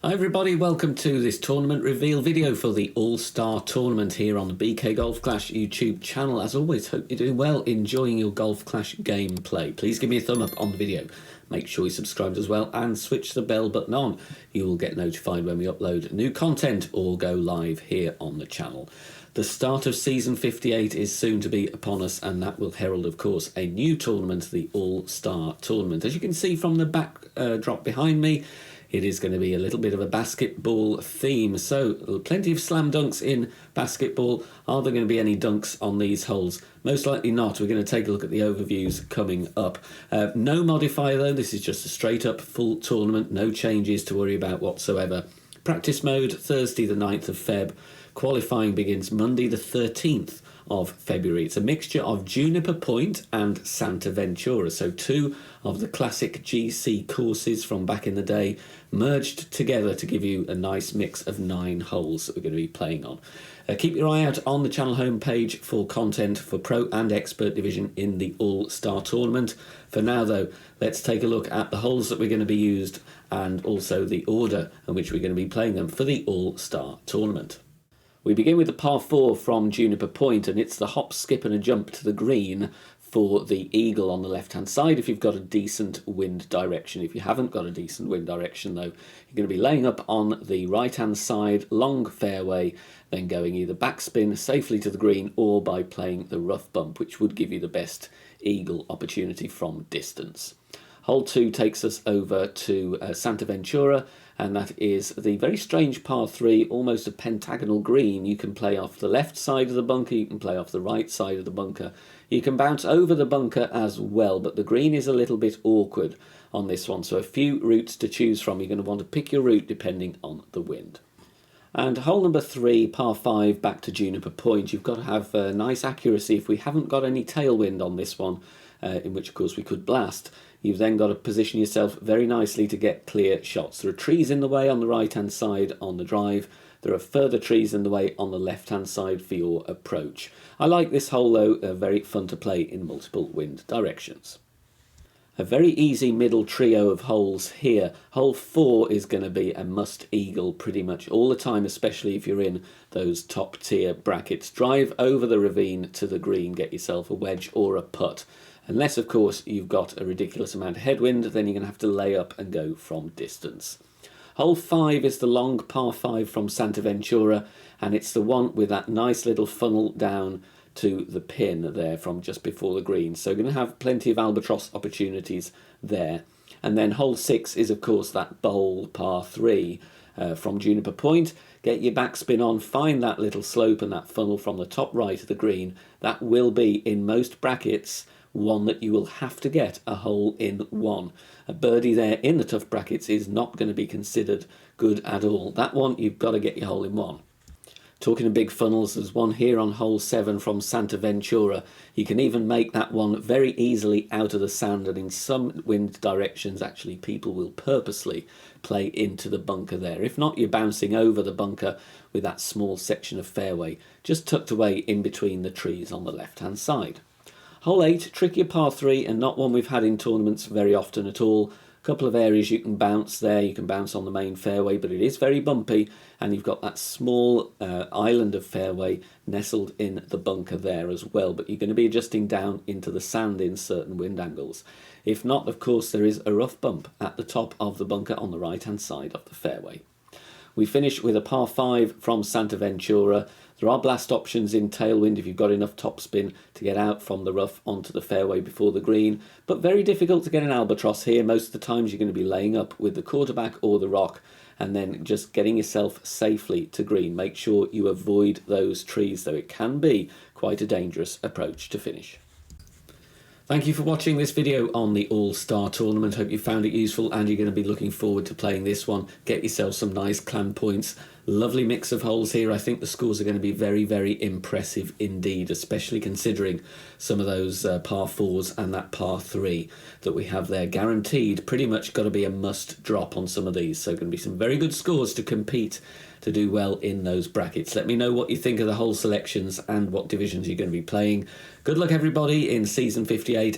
Hi everybody, welcome to this tournament reveal video for the All-Star Tournament here on the BK Golf Clash YouTube channel. As always, hope you're doing well, enjoying your Golf Clash gameplay. Please give me a thumb up on the video. Make sure you subscribe as well and switch the bell button on. You'll get notified when we upload new content or go live here on the channel. The start of season 58 is soon to be upon us, and that will herald, of course, a new tournament, the All-Star Tournament. As you can see from the backdrop behind me, it is going to be a little bit of a basketball theme. So plenty of slam dunks in basketball. Are there going to be any dunks on these holes? Most likely not. We're going to take a look at the overviews coming up. No modifier though. This is just a straight up full tournament. No changes to worry about whatsoever. Practice mode Thursday the 9th of Feb. Qualifying begins Monday the 13th of February. It's a mixture of Juniper Point and Santa Ventura, so two of the classic GC courses from back in the day merged together to give you a nice mix of 9 holes that we're going to be playing on. Keep your eye out on the channel homepage for content for Pro and Expert Division in the All-Star Tournament. For now though, let's take a look at the holes that we're going to be used and also the order in which we're going to be playing them for the All-Star Tournament. We begin with the par 4 from Juniper Point, and it's the hop, skip and a jump to the green for the eagle on the left-hand side if you've got a decent wind direction. If you haven't got a decent wind direction, though, you're going to be laying up on the right-hand side, long fairway, then going either backspin safely to the green or by playing the rough bump, which would give you the best eagle opportunity from distance. Hole 2 takes us over to Santa Ventura, and that is the very strange par 3, almost a pentagonal green. You can play off the left side of the bunker, you can play off the right side of the bunker. You can bounce over the bunker as well, but the green is a little bit awkward on this one, so a few routes to choose from. You're going to want to pick your route depending on the wind. And hole number 3, par 5, back to Juniper Point. You've got to have nice accuracy. If we haven't got any tailwind on this one, in which of course we could blast, you've then got to position yourself very nicely to get clear shots. There are trees in the way on the right hand side on the drive. There are further trees in the way on the left hand side for your approach. I like this hole though, very fun to play in multiple wind directions. A very easy middle trio of holes here. Hole 4 is going to be a must eagle pretty much all the time, especially if you're in those top tier brackets. Drive over the ravine to the green, get yourself a wedge or a putt. Unless, of course, you've got a ridiculous amount of headwind, then you're going to have to lay up and go from distance. Hole 5 is the long par 5 from Santa Ventura, and it's the one with that nice little funnel down to the pin there from just before the green. So you're going to have plenty of albatross opportunities there. And then hole 6 is, of course, that bowl par 3 from Juniper Point. Get your backspin on, find that little slope and that funnel from the top right of the green. That will be, in most brackets, one that you will have to get a hole in one. A birdie there in the tough brackets is not going to be considered good at all. That one, you've got to get your hole in one. Talking of big funnels, there's one here on hole 7 from Santa Ventura. You can even make that one very easily out of the sand, and in some wind directions actually people will purposely play into the bunker there. If not, you're bouncing over the bunker with that small section of fairway just tucked away in between the trees on the left hand side. Hole 8, trickier par 3 and not one we've had in tournaments very often at all. A couple of areas you can bounce there. You can bounce on the main fairway, but it is very bumpy, and you've got that small island of fairway nestled in the bunker there as well, but you're going to be adjusting down into the sand in certain wind angles. If not, of course, there is a rough bump at the top of the bunker on the right hand side of the fairway. We finish with a par 5 from Santa Ventura. There are blast options in tailwind if you've got enough topspin to get out from the rough onto the fairway before the green, but very difficult to get an albatross here. Most of the times you're going to be laying up with the quarterback or the rock and then just getting yourself safely to green. Make sure you avoid those trees, though it can be quite a dangerous approach to finish. Thank you for watching this video on the All-Star Tournament. Hope you found it useful and you're going to be looking forward to playing this one. Get yourself some nice clan points. Lovely mix of holes here. I think the scores are going to be very, very impressive indeed, especially considering some of those par 4s and that par 3 that we have there. Guaranteed, pretty much got to be a must drop on some of these. So going to be some very good scores to compete to do well in those brackets. Let me know what you think of the hole selections and what divisions you're going to be playing. Good luck everybody in season 58